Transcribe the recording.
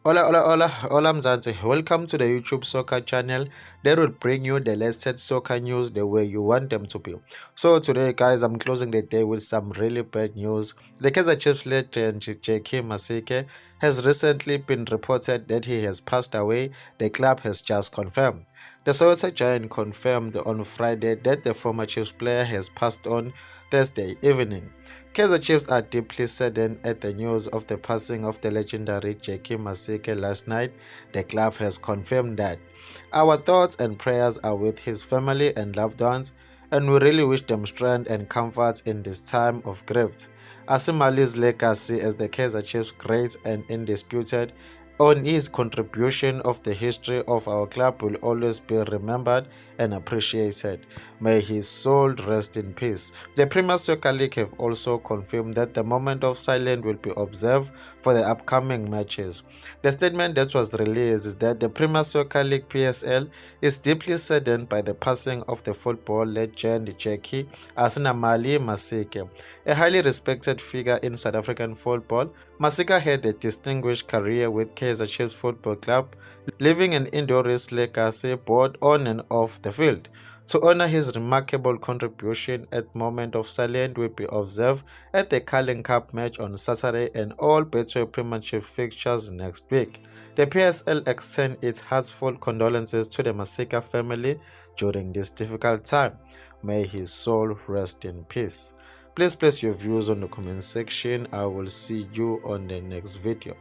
Hola Mzansi. Welcome to the YouTube Soccer channel that will bring you the latest soccer news the way you want them to be. So today, guys, I'm closing the day with some really bad news. The Kaizer Chiefs legend J.K. Masike has recently been reported that he has passed away. The club has just confirmed. The Soweto Giant confirmed on Friday that the former Chiefs player has passed on Thursday evening. Kaizer Chiefs are deeply saddened at the news of the passing of the legendary J.K. Masike last night. The club has confirmed that our thoughts and prayers are with his family and loved ones, and we really wish them strength and comfort in this time of grief. Asimali's legacy as the Kaizer Chiefs great and undisputed on his contribution of the history of our club will always be remembered and appreciated. May his soul rest in peace. The Premier Soccer League have also confirmed that the moment of silence will be observed for the upcoming matches. The statement that was released is that the Premier Soccer League PSL is deeply saddened by the passing of the football legend Jackie Asinamali Masike, a highly respected figure in South African football. Masika had a distinguished career with Kaizer Chiefs Football Club, leaving an enduring legacy both on and off the field. To honor his remarkable contribution, a moment of silence will be observed at the Carling Cup match on Saturday and all Betway Premiership fixtures next week. The PSL extends its heartfelt condolences to the Masika family during this difficult time. May his soul rest in peace. Please place your views on the comment section. I will see you on the next video.